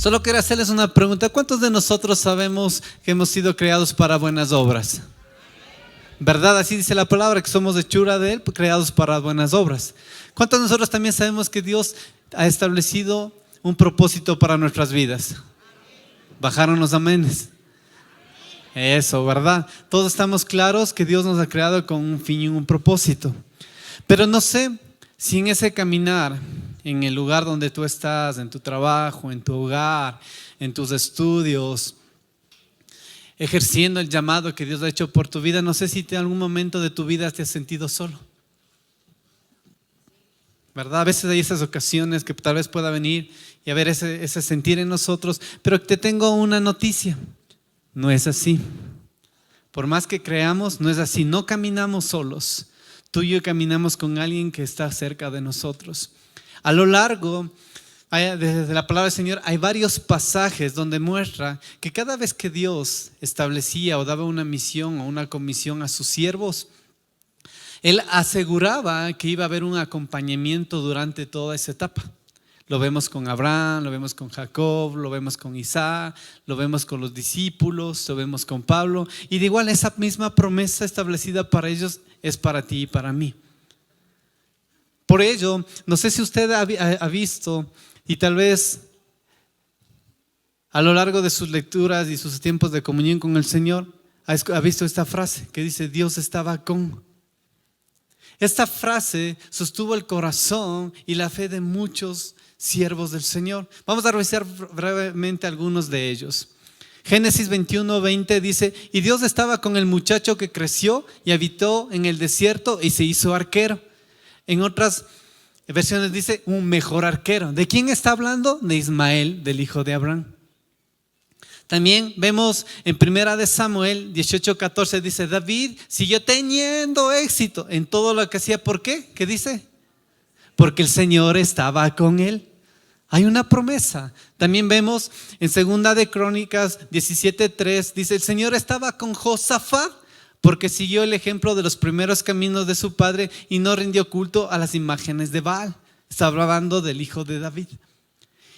Solo quiero hacerles una pregunta. ¿Cuántos de nosotros sabemos que hemos sido creados para buenas obras? ¿Verdad? Así dice la palabra, que somos hechura de Él, creados para buenas obras. ¿Cuántos de nosotros también sabemos que Dios ha establecido un propósito para nuestras vidas? Bajaron los amenes. Eso, ¿verdad? Todos estamos claros que Dios nos ha creado con un fin y un propósito. Pero no sé si en ese caminar, en el lugar donde tú estás, en tu trabajo, en tu hogar, en tus estudios, ejerciendo el llamado que Dios ha hecho por tu vida, no sé si en algún momento de tu vida te has sentido solo. ¿Verdad? A veces hay esas ocasiones que tal vez pueda venir y haber ese sentir en nosotros, pero te tengo una noticia. No es así. Por más que creamos, no es así. No caminamos solos. Tú y yo caminamos con alguien que está cerca de nosotros. A lo largo, desde la palabra del Señor, hay varios pasajes donde muestra que cada vez que Dios establecía o daba una misión o una comisión a sus siervos, Él aseguraba que iba a haber un acompañamiento durante toda esa etapa. Lo vemos con Abraham, lo vemos con Jacob, lo vemos con Isaac, lo vemos con los discípulos, lo vemos con Pablo. Y de igual esa misma promesa establecida para ellos es para ti y para mí. Por ello, no sé si usted ha visto y tal vez a lo largo de sus lecturas y sus tiempos de comunión con el Señor ha visto esta frase que dice: Dios estaba con. Esta frase sostuvo el corazón y la fe de muchos siervos del Señor. Vamos a revisar brevemente algunos de ellos. Génesis 21:20 dice: y Dios estaba con el muchacho que creció y habitó en el desierto y se hizo arquero. En otras versiones dice un mejor arquero. ¿De quién está hablando? De Ismael, del hijo de Abraham. También vemos en Primera de Samuel 18:14 dice: David siguió teniendo éxito en todo lo que hacía. ¿Por qué? ¿Qué dice? Porque el Señor estaba con él. Hay una promesa. También vemos en Segunda de Crónicas 17:3 dice: el Señor estaba con Josafat porque siguió el ejemplo de los primeros caminos de su padre y no rindió culto a las imágenes de Baal. Está hablando del hijo de David.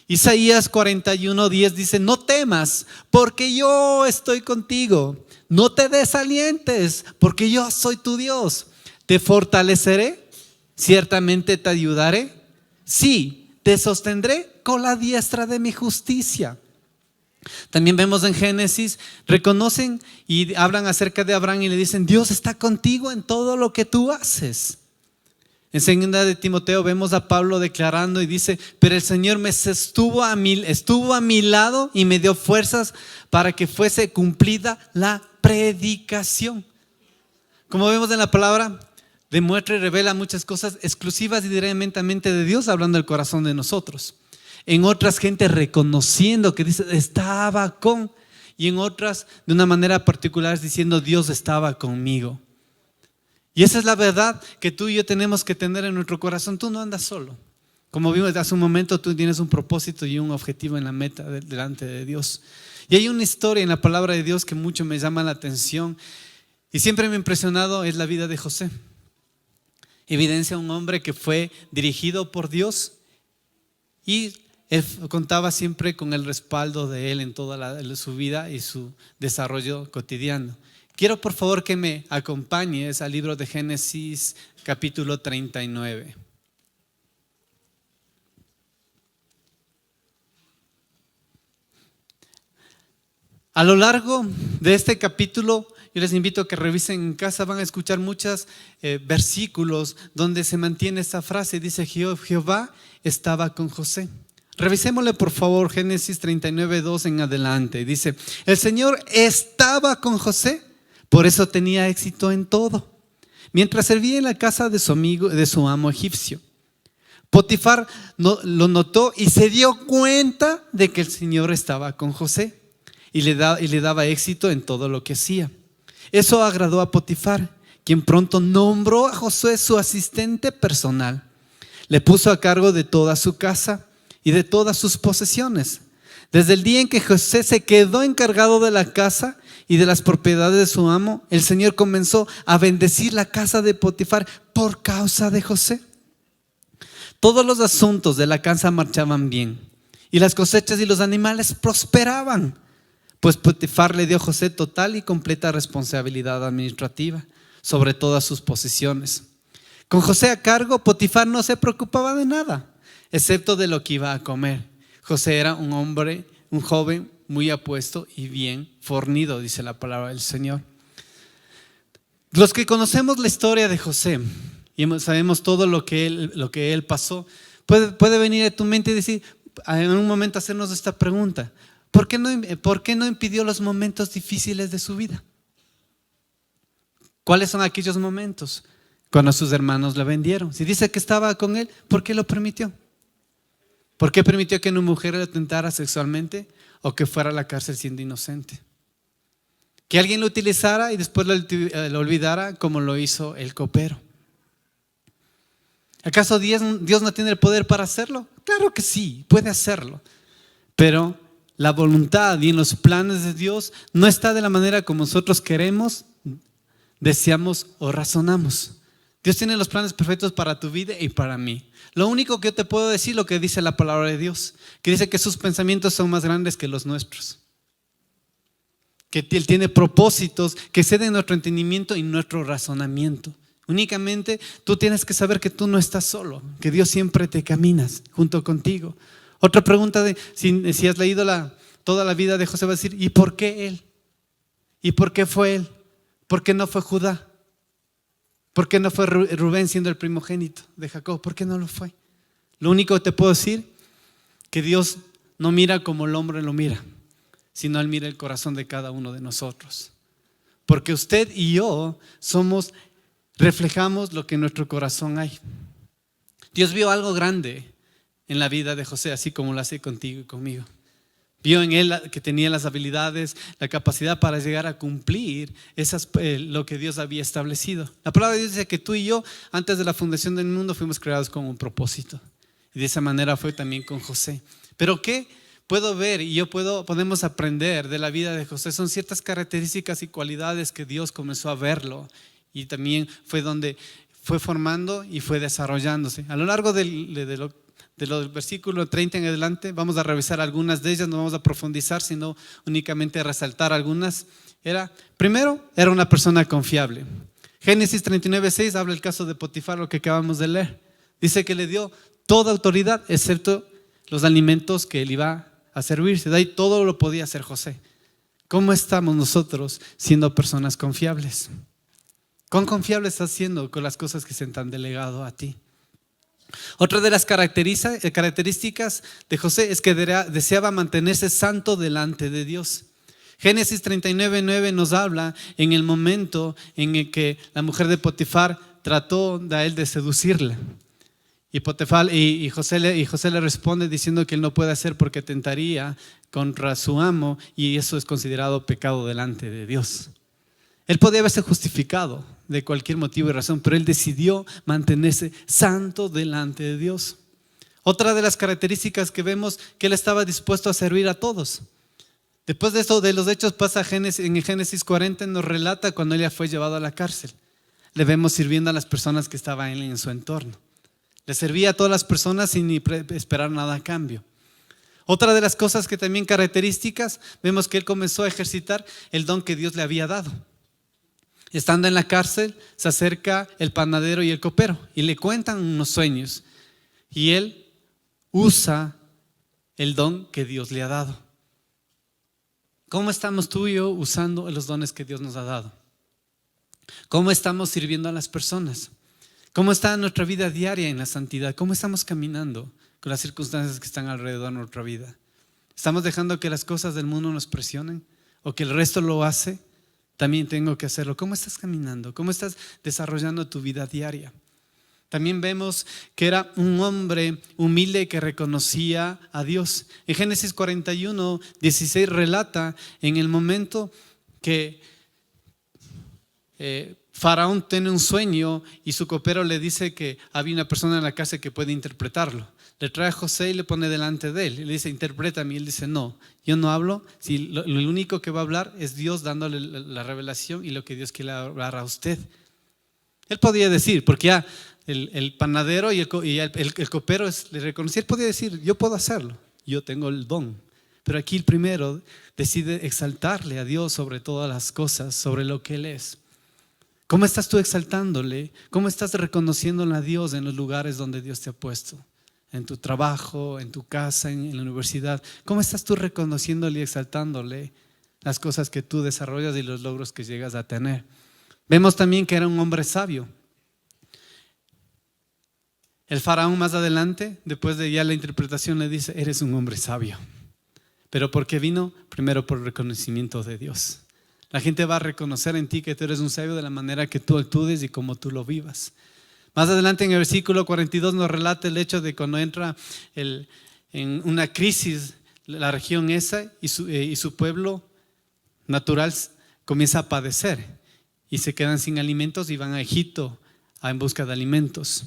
Isaías 41:10 dice: no temas, porque yo estoy contigo. No te desalientes, porque yo soy tu Dios. Te fortaleceré, ciertamente te ayudaré. Sí, te sostendré con la diestra de mi justicia. También vemos en Génesis, reconocen y hablan acerca de Abraham y le dicen: Dios está contigo en todo lo que tú haces. En segunda de Timoteo vemos a Pablo declarando y dice: pero el Señor estuvo a mi lado y me dio fuerzas para que fuese cumplida la predicación. Como vemos en la palabra, demuestra y revela muchas cosas exclusivas y directamente de Dios, hablando del corazón de nosotros. En otras, gente reconociendo que dice: estaba con. Y en otras, de una manera particular, diciendo: Dios estaba conmigo. Y esa es la verdad que tú y yo tenemos que tener en nuestro corazón. Tú no andas solo. Como vimos hace un momento, tú tienes un propósito y un objetivo en la meta delante de Dios. Y hay una historia en la palabra de Dios que mucho me llama la atención y siempre me ha impresionado, es la vida de José. Evidencia un hombre que fue dirigido por Dios y él contaba siempre con el respaldo de él en toda su vida y su desarrollo cotidiano. Quiero por favor que me acompañes al libro de Génesis capítulo 39. A lo largo de este capítulo, yo les invito a que revisen en casa, van a escuchar muchos versículos donde se mantiene esta frase. Dice: Jehová estaba con José. Revisémosle por favor Génesis 39:2 en adelante. Dice: el Señor estaba con José, por eso tenía éxito en todo, mientras servía en la casa de su amo egipcio. Potifar lo notó y se dio cuenta de que el Señor estaba con José y le daba éxito en todo lo que hacía. Eso agradó a Potifar, quien pronto nombró a José su asistente personal. Le puso a cargo de toda su casa y de todas sus posesiones. Desde el día en que José se quedó encargado de la casa y de las propiedades de su amo, el Señor comenzó a bendecir la casa de Potifar por causa de José. Todos los asuntos de la casa marchaban bien y las cosechas y los animales prosperaban. Pues Potifar le dio a José total y completa responsabilidad administrativa sobre todas sus posesiones. Con José a cargo, Potifar no se preocupaba de nada, excepto de lo que iba a comer. José era un hombre, un joven muy apuesto y bien fornido, dice la palabra del Señor. Los que conocemos la historia de José y sabemos todo lo que él pasó, puede venir a tu mente y decir, en un momento hacernos esta pregunta: ¿por qué no impidió los momentos difíciles de su vida? ¿Cuáles son aquellos momentos? Cuando sus hermanos le vendieron. Si dice que estaba con él, ¿por qué lo permitió? ¿Por qué permitió que una mujer le tentara sexualmente o que fuera a la cárcel siendo inocente? Que alguien lo utilizara y después lo olvidara, como lo hizo el copero. ¿Acaso Dios no tiene el poder para hacerlo? Claro que sí, puede hacerlo. Pero la voluntad y en los planes de Dios no está de la manera como nosotros queremos, deseamos o razonamos. Dios tiene los planes perfectos para tu vida y para mí. Lo único que yo te puedo decir, lo que dice la palabra de Dios, que dice que sus pensamientos son más grandes que los nuestros, que Él tiene propósitos que exceden nuestro entendimiento y nuestro razonamiento. Únicamente tú tienes que saber que tú no estás solo, que Dios siempre te caminas junto contigo. Otra pregunta, si has leído toda la vida de José, va a decir: ¿y por qué él? ¿Y por qué fue él? ¿Por qué no fue Judá? ¿Por qué no fue Rubén siendo el primogénito de Jacob? ¿Por qué no lo fue? Lo único que te puedo decir, que Dios no mira como el hombre lo mira, sino Él mira el corazón de cada uno de nosotros. Porque usted y yo reflejamos lo que en nuestro corazón hay. Dios vio algo grande en la vida de José, así como lo hace contigo y conmigo. Vio en él que tenía las habilidades, la capacidad para llegar a cumplir lo que Dios había establecido. La palabra de Dios dice que tú y yo, antes de la fundación del mundo, fuimos creados con un propósito. Y de esa manera fue también con José. Pero ¿qué puedo ver y podemos aprender de la vida de José? Son ciertas características y cualidades que Dios comenzó a verlo, y también fue donde fue formando y fue desarrollándose. A lo largo de los versículos 30 en adelante vamos a revisar algunas de ellas, no vamos a profundizar, sino únicamente a resaltar algunas. Primero, era una persona confiable. Génesis 39:6 habla el caso de Potifar, lo que acabamos de leer. Dice que le dio toda autoridad, excepto los alimentos que él iba a servirse. De ahí todo lo podía hacer José. ¿Cómo estamos nosotros siendo personas confiables? ¿Cuán confiable estás siendo con las cosas que se te han delegado a ti? Otra de las características de José es que deseaba mantenerse santo delante de Dios. Génesis 39:9 nos habla en el momento en el que la mujer de Potifar trató a él de seducirla. Y José le responde diciendo que él no puede hacer porque tentaría contra su amo, y eso es considerado pecado delante de Dios. Él podía haberse justificado de cualquier motivo y razón, pero él decidió mantenerse santo delante de Dios. Otra de las características que vemos, que él estaba dispuesto a servir a todos. Después de esto, de los hechos, pasa en Génesis 40, nos relata cuando él ya fue llevado a la cárcel. Le vemos sirviendo a las personas que estaban en su entorno. Le servía a todas las personas sin ni esperar nada a cambio. Otra de las cosas que también características, vemos que él comenzó a ejercitar el don que Dios le había dado. Estando en la cárcel, se acerca el panadero y el copero y le cuentan unos sueños, y él usa el don que Dios le ha dado. ¿Cómo estamos tú y yo usando los dones que Dios nos ha dado? ¿Cómo estamos sirviendo a las personas? ¿Cómo está nuestra vida diaria en la santidad? ¿Cómo estamos caminando con las circunstancias que están alrededor de nuestra vida? ¿Estamos dejando que las cosas del mundo nos presionen o que el resto lo hace? También tengo que hacerlo. ¿Cómo estás caminando? ¿Cómo estás desarrollando tu vida diaria? También vemos que era un hombre humilde que reconocía a Dios. En Génesis 41:16 relata en el momento que Faraón tiene un sueño y su copero le dice que había una persona en la casa que puede interpretarlo. Le trae a José y le pone delante de él y le dice: interprétame. Y él dice: no, yo no hablo. Si lo único que va a hablar es Dios dándole la revelación y lo que Dios quiere hablar a usted. Él podía decir, porque ya el panadero y el copero le reconocía, él podía decir: yo puedo hacerlo. yo tengo el don. Pero aquí el primero decide exaltarle a Dios sobre todas las cosas, sobre lo que Él es. ¿Cómo estás tú exaltándole? ¿Cómo estás reconociéndole a Dios en los lugares donde Dios te ha puesto? En tu trabajo, en tu casa, en la universidad. ¿Cómo estás tú reconociéndole y exaltándole las cosas que tú desarrollas y los logros que llegas a tener? Vemos también que era un hombre sabio. El faraón más adelante, después de ya la interpretación, le dice: eres un hombre sabio. ¿Pero por qué vino? Primero por reconocimiento de Dios. La gente va a reconocer en ti que tú eres un sabio de la manera que tú actúes y como tú lo vivas. Más adelante en el versículo 42 nos relata el hecho de cuando entra en una crisis la región esa y su pueblo natural comienza a padecer y se quedan sin alimentos y van a Egipto en busca de alimentos.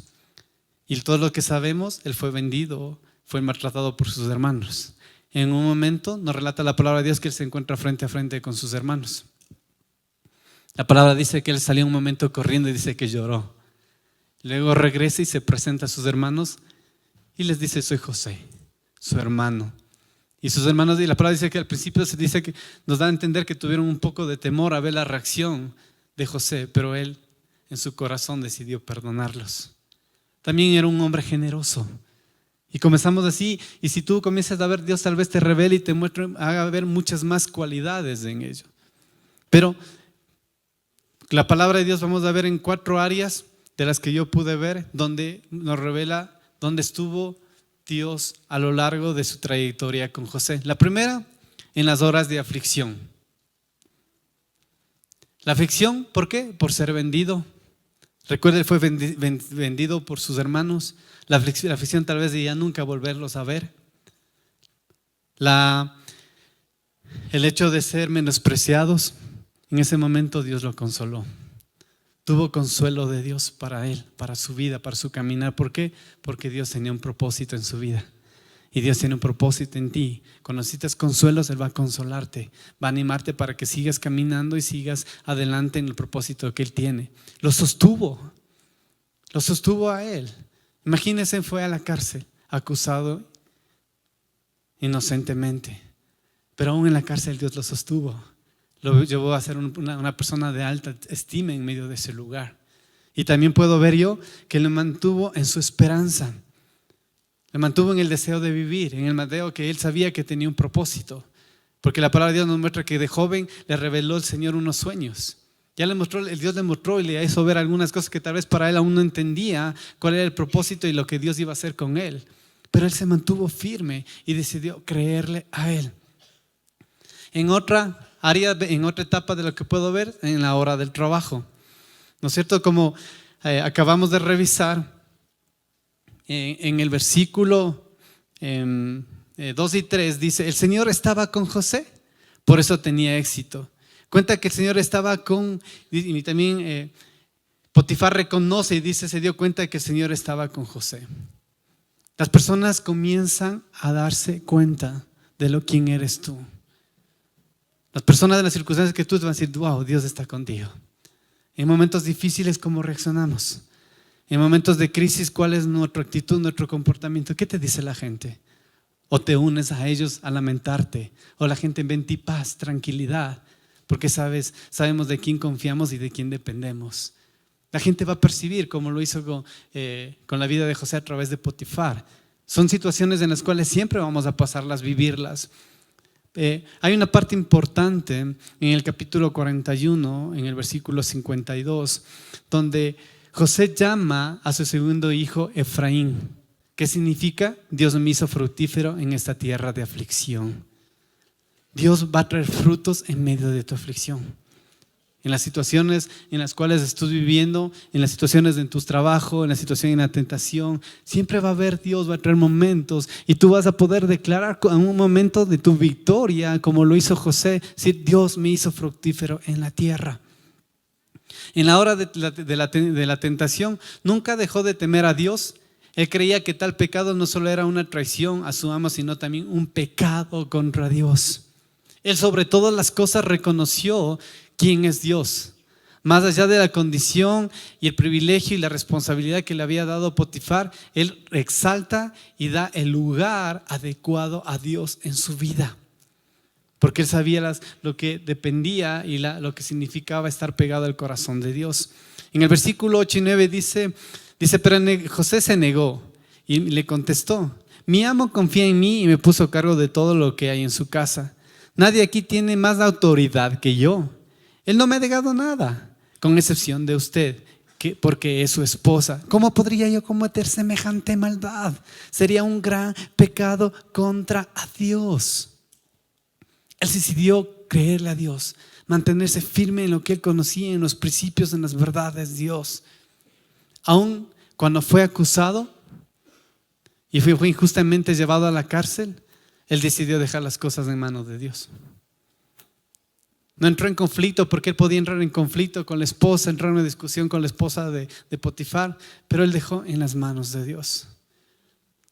Y todo lo que sabemos, él fue vendido, fue maltratado por sus hermanos. En un momento nos relata la palabra de Dios que él se encuentra frente a frente con sus hermanos. La palabra dice que él salió un momento corriendo y dice que lloró. Luego regresa y se presenta a sus hermanos y les dice: soy José, su hermano. Y sus hermanos, y la palabra dice que al principio se dice que nos da a entender que tuvieron un poco de temor a ver la reacción de José, pero él en su corazón decidió perdonarlos. También era un hombre generoso. Y comenzamos así, y si tú comienzas a ver, Dios tal vez te revele y te muestre, haga ver muchas más cualidades en ello. Pero la palabra de Dios vamos a ver en 4 áreas de las que yo pude ver, donde nos revela dónde estuvo Dios a lo largo de su trayectoria con José. La primera, en las horas de aflicción. La aflicción, ¿por qué? Por ser vendido. Recuerda, fue vendido por sus hermanos. La aflicción tal vez de ya nunca volverlos a ver. El hecho de ser menospreciados. En ese momento Dios lo consoló. Tuvo consuelo de Dios para él, para su vida, para su caminar. ¿Por qué? Porque Dios tenía un propósito en su vida. Y Dios tiene un propósito en ti. Cuando necesitas consuelos, Él va a consolarte, va a animarte para que sigas caminando y sigas adelante en el propósito que Él tiene. Lo sostuvo a Él. Imagínense, fue a la cárcel, acusado inocentemente, pero aún en la cárcel Dios lo sostuvo. Lo llevó a ser una persona de alta estima en medio de ese lugar. Y también puedo ver yo que le mantuvo en su esperanza. Le mantuvo en el deseo de vivir, en el deseo que él sabía que tenía un propósito. Porque la palabra de Dios nos muestra que de joven le reveló el Señor unos sueños. Ya Dios le mostró y le hizo ver algunas cosas que tal vez para él aún no entendía cuál era el propósito y lo que Dios iba a hacer con él. Pero él se mantuvo firme y decidió creerle a él. En otra área, en otra etapa de lo que puedo ver, en la hora del trabajo. ¿No es cierto? Como acabamos de revisar, en el versículo 2 y 3 dice: el Señor estaba con José, por eso tenía éxito. Cuenta que el Señor estaba con, y también Potifar reconoce y dice, se dio cuenta de que el Señor estaba con José. Las personas comienzan a darse cuenta de quién eres tú. Las personas de las circunstancias que tú te van a decir: wow, Dios está contigo. En momentos difíciles, ¿cómo reaccionamos? En momentos de crisis, ¿cuál es nuestra actitud, nuestro comportamiento? ¿Qué te dice la gente? O te unes a ellos a lamentarte, o la gente ve en ti paz, tranquilidad, porque sabemos de quién confiamos y de quién dependemos. La gente va a percibir, como lo hizo con la vida de José a través de Potifar. Son situaciones en las cuales siempre vamos a pasarlas, vivirlas. Hay una parte importante en el capítulo 41, en el versículo 52, donde José llama a su segundo hijo Efraín, que significa: Dios me hizo fructífero en esta tierra de aflicción. Dios va a traer frutos en medio de tu aflicción. En las situaciones en las cuales estás viviendo, en las situaciones en tu trabajo, en la situación en la tentación, siempre va a haber Dios, va a traer momentos y tú vas a poder declarar en un momento de tu victoria, como lo hizo José, decir: Dios me hizo fructífero en la tierra. En la hora de la tentación, nunca dejó de temer a Dios. Él creía que tal pecado no solo era una traición a su amo, sino también un pecado contra Dios. Él sobre todas las cosas reconoció quién es Dios. Más allá de la condición y el privilegio y la responsabilidad que le había dado Potifar, él exalta y da el lugar adecuado a Dios en su vida. Porque él sabía lo que dependía y lo que significaba estar pegado al corazón de Dios. En el versículo 8 y 9 dice, pero José se negó y le contestó: mi amo confía en mí y me puso a cargo de todo lo que hay en su casa. Nadie aquí tiene más autoridad que yo. Él no me ha negado nada, con excepción de usted, porque es su esposa. ¿Cómo podría yo cometer semejante maldad? Sería un gran pecado contra a Dios. Él decidió creerle a Dios, mantenerse firme en lo que él conocía, en los principios, en las verdades de Dios. Aún cuando fue acusado y fue injustamente llevado a la cárcel, él decidió dejar las cosas en manos de Dios. No entró en conflicto porque él podía entrar en conflicto con la esposa, entrar en una discusión con la esposa de Potifar, pero él dejó en las manos de Dios.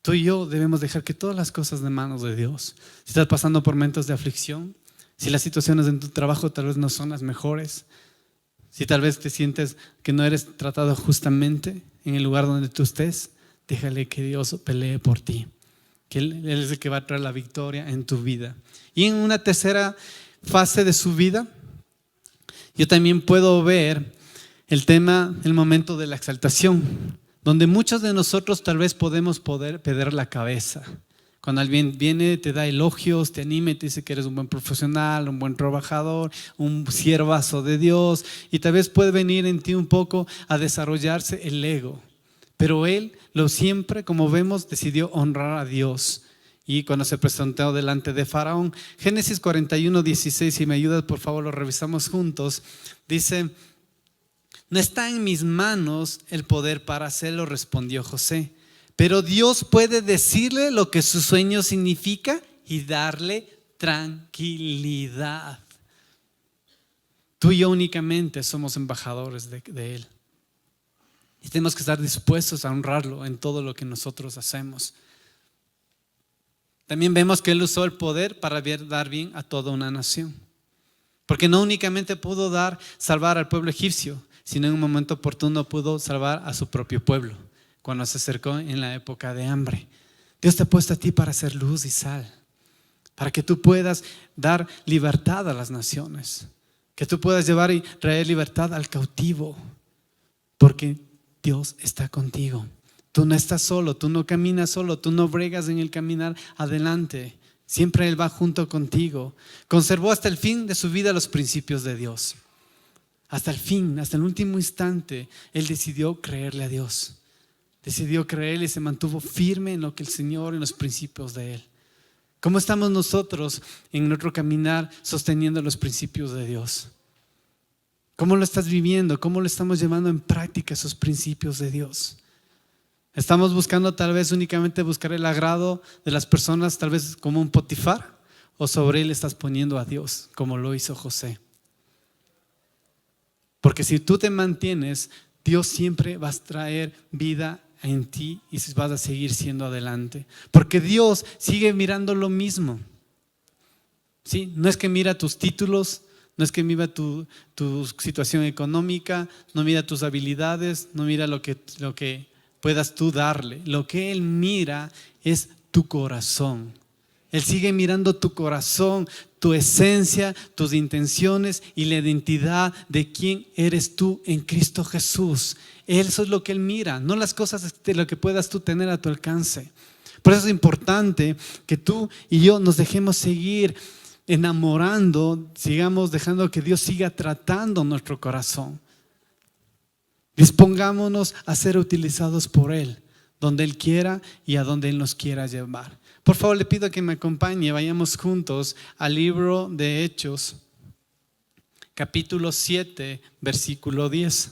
Tú y yo debemos dejar que todas las cosas en manos de Dios. Si estás pasando por momentos de aflicción, si las situaciones en tu trabajo tal vez no son las mejores, si tal vez te sientes que no eres tratado justamente en el lugar donde tú estés, déjale que Dios pelee por ti, que Él es el que va a traer la victoria en tu vida. Y en una tercera fase de su vida, yo también puedo ver el momento de la exaltación, donde muchos de nosotros tal vez podemos perder la cabeza. Cuando alguien viene, te da elogios, te anima y te dice que eres un buen profesional, un buen trabajador, un siervazo de Dios, y tal vez puede venir en ti un poco a desarrollarse el ego. Pero él siempre, como vemos, decidió honrar a Dios. Y cuando se presentó delante de Faraón, Génesis 41, 16, si me ayudas por favor, lo revisamos juntos. Dice: no está en mis manos el poder para hacerlo, respondió José, pero Dios puede decirle lo que su sueño significa y darle tranquilidad. Tú y yo únicamente somos embajadores de Él. Y tenemos que estar dispuestos a honrarlo en todo lo que nosotros hacemos. También vemos que Él usó el poder para dar bien a toda una nación. Porque no únicamente pudo salvar al pueblo egipcio, sino en un momento oportuno pudo salvar a su propio pueblo, cuando se acercó en la época de hambre. Dios te ha puesto a ti para ser luz y sal, para que tú puedas dar libertad a las naciones, que tú puedas llevar y traer libertad al cautivo, porque Dios está contigo. Tú no estás solo, tú no caminas solo, tú no bregas en el caminar adelante. Siempre Él va junto contigo. Conservó hasta el fin de su vida los principios de Dios. Hasta el fin, hasta el último instante, Él decidió creerle a Dios. Decidió creerle y se mantuvo firme en lo que el Señor, en los principios de Él. ¿Cómo estamos nosotros en nuestro caminar sosteniendo los principios de Dios? ¿Cómo lo estás viviendo? ¿Cómo lo estamos llevando en práctica esos principios de Dios? ¿Estamos buscando tal vez únicamente buscar el agrado de las personas, tal vez como un Potifar? ¿O sobre él estás poniendo a Dios, como lo hizo José? Porque si tú te mantienes, Dios siempre va a traer vida en ti y vas a seguir siendo adelante. Porque Dios sigue mirando lo mismo. ¿Sí? No es que mira tus títulos, no es que mira tu situación económica, no mira tus habilidades, no mira lo que puedas tú darle. Lo que Él mira es tu corazón. Él sigue mirando tu corazón, tu esencia, tus intenciones y la identidad de quién eres tú en Cristo Jesús. Eso es lo que Él mira, no las cosas de lo que puedas tú tener a tu alcance. Por eso es importante que tú y yo nos dejemos seguir enamorando, sigamos dejando que Dios siga tratando nuestro corazón. Dispongámonos a ser utilizados por Él, donde Él quiera y a donde Él nos quiera llevar. Por favor, le pido que me acompañe, vayamos juntos al libro de Hechos, capítulo 7, versículo 10.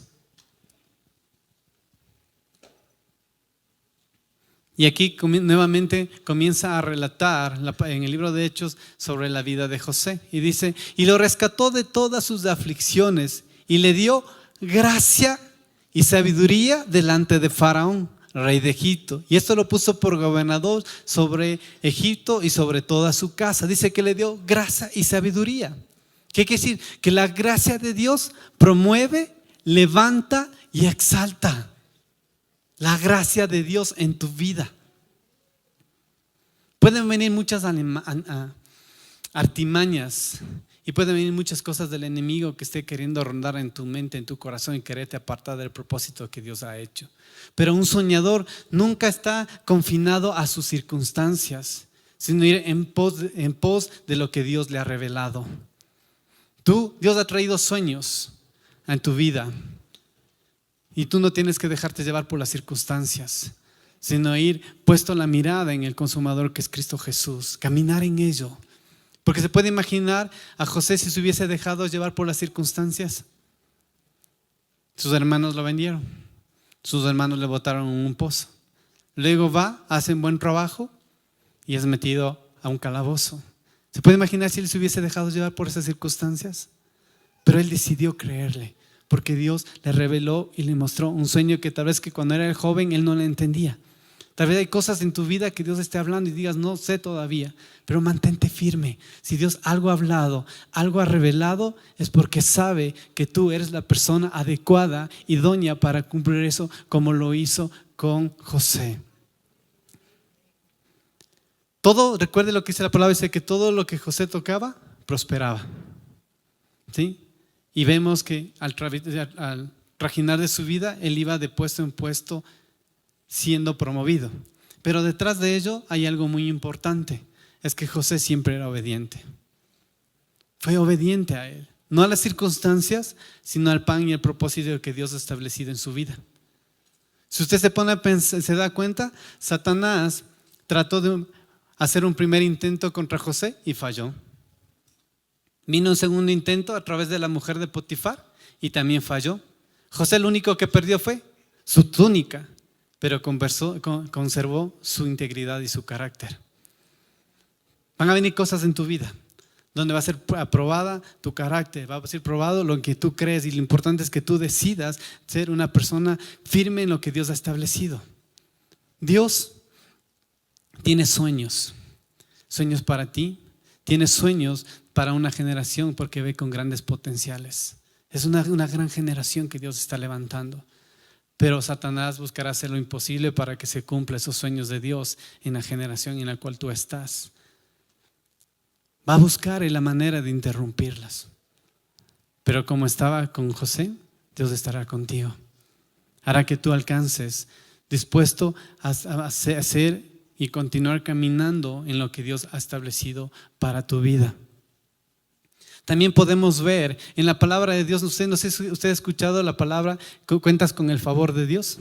Y aquí nuevamente comienza a relatar en el libro de Hechos sobre la vida de José. Y dice: y lo rescató de todas sus aflicciones y le dio gracia y sabiduría delante de Faraón, rey de Egipto. Y esto lo puso por gobernador sobre Egipto y sobre toda su casa. Dice que le dio gracia y sabiduría. ¿Qué quiere decir? Que la gracia de Dios promueve levanta y exalta la gracia de Dios en tu vida. Pueden venir muchas artimañas y pueden venir muchas cosas del enemigo que esté queriendo rondar en tu mente, en tu corazón y quererte apartar del propósito que Dios ha hecho. Pero un soñador nunca está confinado a sus circunstancias, sino ir en pos de lo que Dios le ha revelado. Dios ha traído sueños en tu vida y tú no tienes que dejarte llevar por las circunstancias, sino ir puesto la mirada en el consumador que es Cristo Jesús, caminar en ello. Porque se puede imaginar a José si se hubiese dejado llevar por las circunstancias. Sus hermanos lo vendieron, sus hermanos le botaron en un pozo. Luego hace un buen trabajo y es metido a un calabozo. ¿Se puede imaginar si él se hubiese dejado llevar por esas circunstancias? Pero él decidió creerle, porque Dios le reveló y le mostró un sueño que tal vez que cuando era joven él no le entendía. Tal vez hay cosas en tu vida que Dios esté hablando y digas, no sé todavía, pero mantente firme. Si Dios algo ha hablado, algo ha revelado, es porque sabe que tú eres la persona adecuada, idónea para cumplir eso, como lo hizo con José. Recuerde lo que dice la palabra, dice que todo lo que José tocaba, prosperaba. ¿Sí? Y vemos que al trajinar de su vida, él iba de puesto en puesto siendo promovido. Pero detrás de ello hay algo muy importante, es que José siempre era obediente. Fue obediente a él, no a las circunstancias, sino al plan y el propósito que Dios ha establecido en su vida. Si usted se pone a pensar, se da cuenta, Satanás trató de hacer un primer intento contra José y falló. Vino un segundo intento a través de la mujer de Potifar y también falló. José lo único que perdió fue su túnica, pero conservó su integridad y su carácter. Van a venir cosas en tu vida donde va a ser aprobada tu carácter, va a ser probado lo que tú crees, y lo importante es que tú decidas ser una persona firme en lo que Dios ha establecido. Dios tiene sueños para ti, tiene sueños para una generación porque ve con grandes potenciales. Es una gran generación que Dios está levantando. Pero Satanás buscará hacer lo imposible para que se cumplan esos sueños de Dios en la generación en la cual tú estás. Va a buscar la manera de interrumpirlas. Pero como estaba con José, Dios estará contigo. Hará que tú alcances dispuesto a hacer y continuar caminando en lo que Dios ha establecido para tu vida. También podemos ver en la palabra de Dios, no sé si usted ha escuchado la palabra, cuentas con el favor de Dios.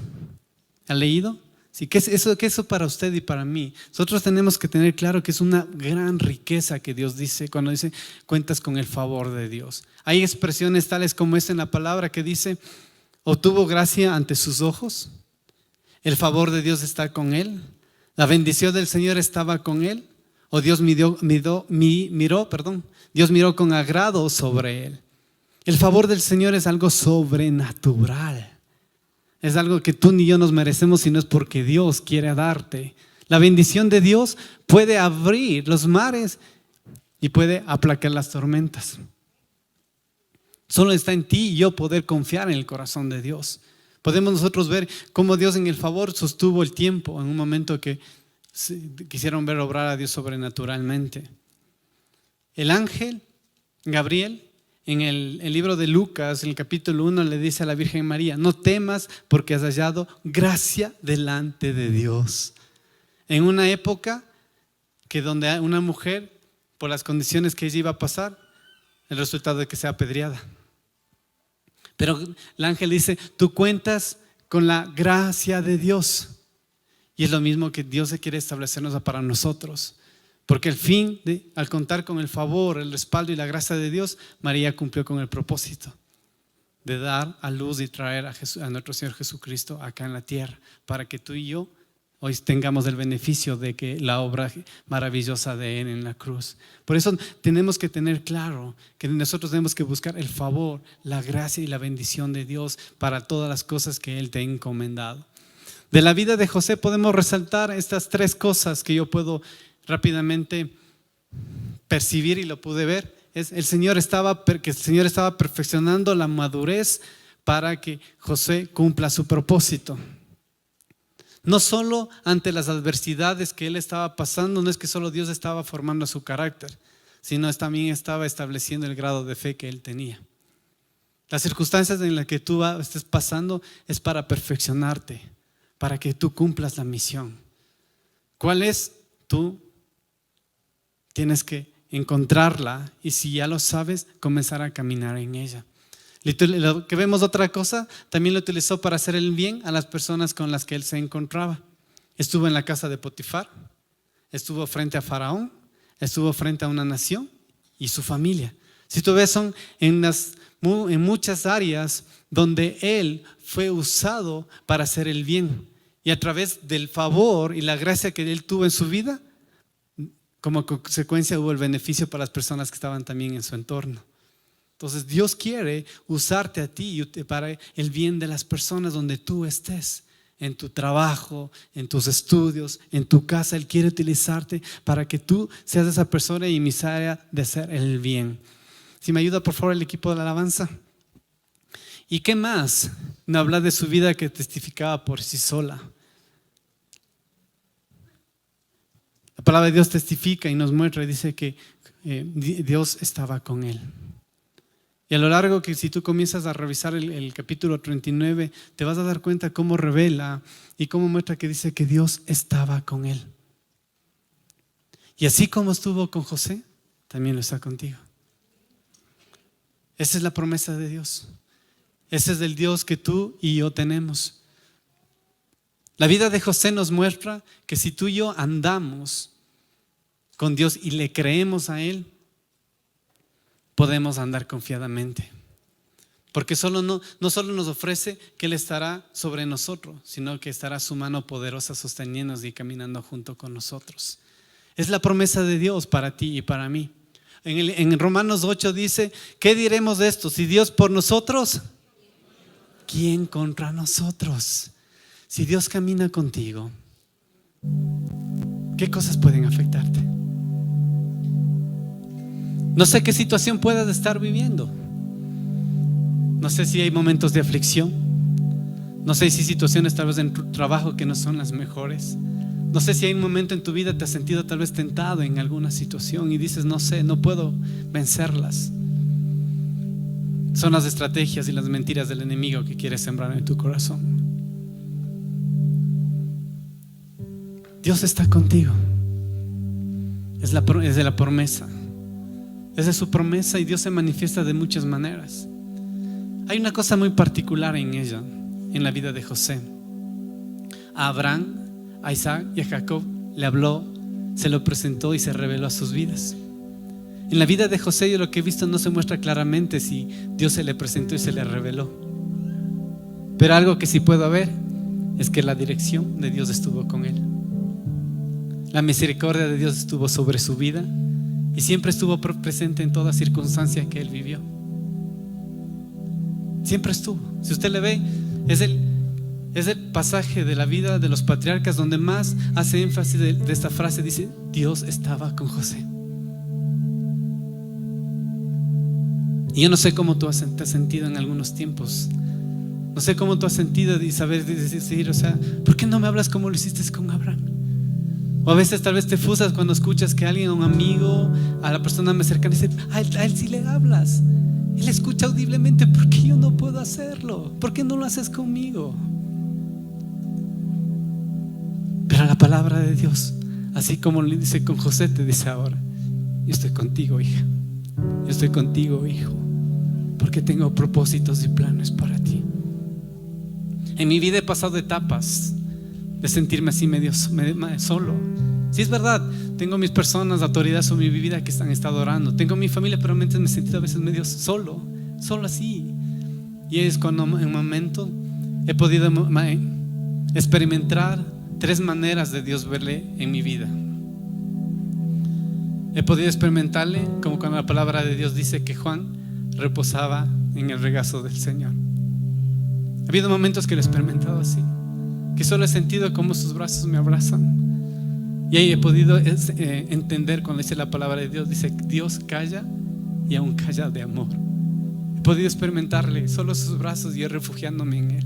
¿Ha leído? Sí, ¿qué es eso para usted y para mí? Nosotros tenemos que tener claro que es una gran riqueza que Dios dice cuando dice cuentas con el favor de Dios. Hay expresiones tales como esta en la palabra que dice, obtuvo gracia ante sus ojos, el favor de Dios está con él, la bendición del Señor estaba con él, o Dios Dios miró con agrado sobre él. El favor del Señor es algo sobrenatural. Es algo que tú ni yo nos merecemos, sino es porque Dios quiere darte. La bendición de Dios puede abrir los mares y puede aplacar las tormentas. Solo está en ti y yo poder confiar en el corazón de Dios. Podemos nosotros ver cómo Dios en el favor sostuvo el tiempo en un momento que quisieron ver obrar a Dios sobrenaturalmente. El ángel Gabriel en el libro de Lucas, en el capítulo 1, le dice a la Virgen María, no temas porque has hallado gracia delante de Dios. En una época que donde una mujer, por las condiciones que ella iba a pasar, el resultado de que sea apedreada. Pero el ángel dice, tú cuentas con la gracia de Dios. Y es lo mismo que Dios se quiere establecernos para nosotros. Porque al contar con el favor, el respaldo y la gracia de Dios, María cumplió con el propósito de dar a luz y traer a nuestro Señor Jesucristo acá en la tierra, para que tú y yo hoy tengamos el beneficio de que la obra maravillosa de Él en la cruz. Por eso tenemos que tener claro que nosotros tenemos que buscar el favor, la gracia y la bendición de Dios para todas las cosas que Él te ha encomendado. De la vida de José podemos resaltar estas tres cosas que yo puedo rápidamente percibir y lo pude ver. El Señor estaba perfeccionando la madurez para que José cumpla su propósito. No solo ante las adversidades que él estaba pasando, no es que solo Dios estaba formando su carácter, sino también estaba estableciendo el grado de fe que él tenía. Las circunstancias en las que tú estés pasando es para perfeccionarte, para que tú cumplas la misión. ¿Cuál es? Tú tienes que encontrarla y si ya lo sabes, comenzar a caminar en ella. Lo que vemos otra cosa, también lo utilizó para hacer el bien a las personas con las que él se encontraba. Estuvo en la casa de Potifar, estuvo frente a Faraón, estuvo frente a una nación y su familia. Si tú ves, son en muchas áreas donde él fue usado para hacer el bien. Y a través del favor y la gracia que él tuvo en su vida, como consecuencia hubo el beneficio para las personas que estaban también en su entorno. Entonces Dios quiere usarte a ti para el bien de las personas donde tú estés, en tu trabajo, en tus estudios, en tu casa. Él quiere utilizarte para que tú seas esa persona emisaria de hacer el bien. Si me ayuda por favor el equipo de la alabanza. ¿Y qué más? No habla de su vida que testificaba por sí sola. La palabra de Dios testifica y nos muestra y dice que Dios estaba con él. Y a lo largo que si tú comienzas a revisar el capítulo 39, te vas a dar cuenta cómo revela y cómo muestra que dice que Dios estaba con él. Y así como estuvo con José, también lo está contigo. Esa es la promesa de Dios. Ese es el Dios que tú y yo tenemos. La vida de José nos muestra que si tú y yo andamos con Dios y le creemos a Él, podemos andar confiadamente. Porque no solo nos ofrece que Él estará sobre nosotros, sino que estará su mano poderosa sosteniéndonos y caminando junto con nosotros. Es la promesa de Dios para ti y para mí. En Romanos 8 dice, ¿qué diremos de esto? Si Dios por nosotros, ¿quién contra nosotros? Si Dios camina contigo, ¿qué cosas pueden afectarte? No sé qué situación puedas estar viviendo. No sé si hay momentos de aflicción. No sé si hay situaciones tal vez en tu trabajo que no son las mejores. No sé si hay un momento en tu vida te has sentido tal vez tentado en alguna situación y dices, no sé, no puedo vencerlas. Son las estrategias y las mentiras del enemigo que quiere sembrar en tu corazón. Dios está contigo. Es de la promesa. Es de su promesa y Dios se manifiesta de muchas maneras. Hay una cosa muy particular en ella, en la vida de José. A Abraham, a Isaac y a Jacob le habló, se lo presentó y se reveló a sus vidas. En la vida de José, yo lo que he visto no se muestra claramente si Dios se le presentó y se le reveló. Pero algo que sí puedo ver es que la dirección de Dios estuvo con él. La misericordia de Dios estuvo sobre su vida y siempre estuvo presente en toda circunstancia que él vivió. Siempre estuvo. Si usted le ve, es el pasaje de la vida de los patriarcas donde más hace énfasis de esta frase. Dice, Dios estaba con José. Y yo no sé cómo tú te has sentido en algunos tiempos. No sé cómo tú has sentido y saber decir, o sea, ¿por qué no me hablas como lo hiciste con Abraham? O a veces tal vez te fusas cuando escuchas que alguien, un amigo, a la persona más cercana dice, a él sí le hablas. Él escucha audiblemente, ¿por qué yo no puedo hacerlo? ¿Por qué no lo haces conmigo? Pero la palabra de Dios, así como le dice con José, te dice ahora, yo estoy contigo, hija. Yo estoy contigo, hijo, porque tengo propósitos y planes para ti. En mi vida he pasado etapas de sentirme así medio solo. Sí, es verdad, tengo mis personas, autoridades sobre mi vida que han estado orando. Tengo mi familia, pero me he sentido a veces medio solo así. Y es cuando en un momento he podido experimentar 3 maneras de Dios verle en mi vida. He podido experimentarle como cuando la palabra de Dios dice que Juan reposaba en el regazo del Señor. Ha habido momentos que lo he experimentado así, que solo he sentido como sus brazos me abrazan. Y ahí he podido entender cuando dice la palabra de Dios, dice Dios calla y aún calla de amor. He podido experimentarle solo sus brazos y yo refugiándome en Él.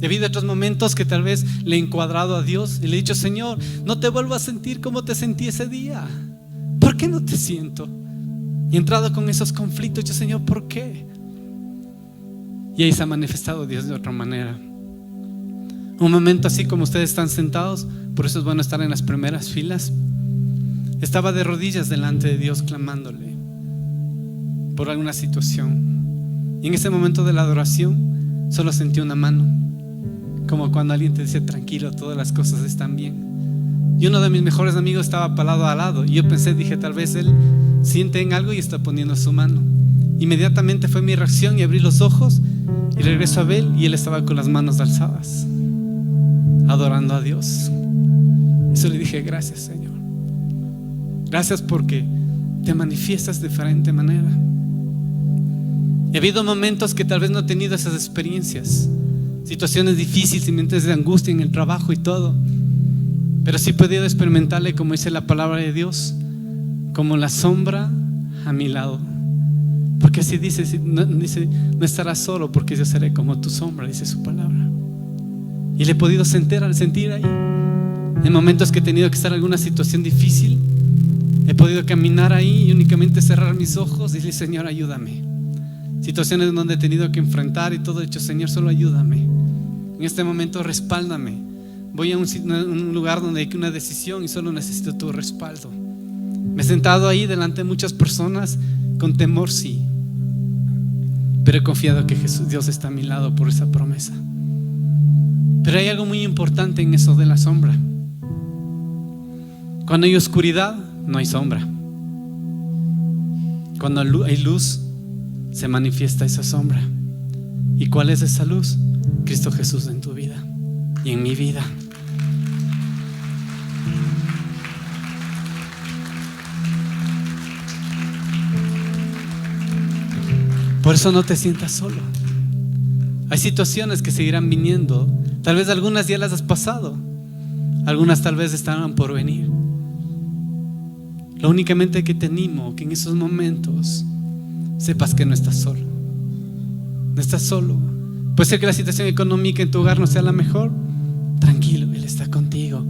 He habido otros momentos que tal vez le he encuadrado a Dios y le he dicho: Señor, no te vuelvo a sentir como te sentí ese día. ¿Por qué no te siento? Y he entrado con esos conflictos. Yo: Señor, ¿por qué? Y ahí se ha manifestado Dios de otra manera. Un momento así como ustedes están sentados, por eso es bueno estar en las primeras filas. Estaba de rodillas delante de Dios clamándole por alguna situación. Y en ese momento de la adoración solo sentí una mano, como cuando alguien te dice: tranquilo, todas las cosas están bien. Y uno de mis mejores amigos estaba parado al lado y yo dije, tal vez él siente en algo y está poniendo su mano. Inmediatamente fue mi reacción y abrí los ojos y regreso a ver y él estaba con las manos alzadas, adorando a Dios. Eso le dije: gracias, Señor. Gracias porque te manifiestas de diferente manera. He habido momentos que tal vez no he tenido esas experiencias, situaciones difíciles y momentos de angustia en el trabajo y todo, pero sí he podido experimentarle, como dice la palabra de Dios, como la sombra a mi lado. Porque así dice, no estarás solo, porque yo seré como tu sombra, dice su palabra. Y le he podido sentir ahí. En momentos que he tenido que estar en alguna situación difícil, he podido caminar ahí y únicamente cerrar mis ojos y decir: Señor, ayúdame. Situaciones donde he tenido que enfrentar y todo, he dicho: Señor, solo ayúdame. En este momento respáldame. Voy a un lugar donde hay una decisión y solo necesito tu respaldo. Me he sentado ahí delante de muchas personas con temor, sí, pero he confiado que Dios está a mi lado por esa promesa. Pero hay algo muy importante en eso de la sombra. Cuando hay oscuridad, no hay sombra. Cuando hay luz, se manifiesta esa sombra. ¿Y cuál es esa luz? Cristo Jesús en tu vida y en mi vida. Por eso no te sientas solo. Hay situaciones que seguirán viniendo. Tal vez algunas ya las has pasado, algunas tal vez estarán por venir. Lo únicamente que te animo, que en esos momentos sepas que no estás solo. No estás solo. Puede ser que la situación económica en tu hogar no sea la mejor. Tranquilo, Él está contigo.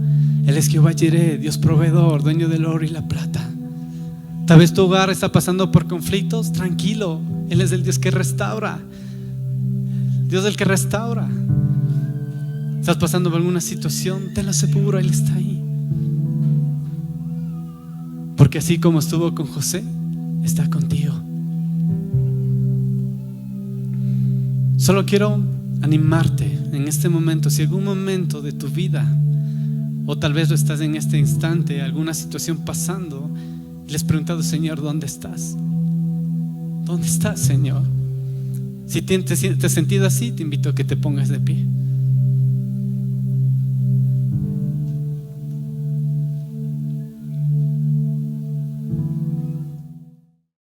Él es Jehová Jireh, Dios proveedor, dueño del oro y la plata. Tal vez tu hogar está pasando por conflictos. Tranquilo, Él es el Dios que restaura. Dios el que restaura. Estás pasando por alguna situación, tenlo seguro, Él está ahí. Porque así como estuvo con José, está contigo. Solo quiero animarte en este momento. Si algún momento de tu vida, o tal vez lo estás en este instante, alguna situación pasando, le has preguntado: Señor, ¿dónde estás? ¿Dónde estás, Señor? Si te has sentido así, te invito a que te pongas de pie.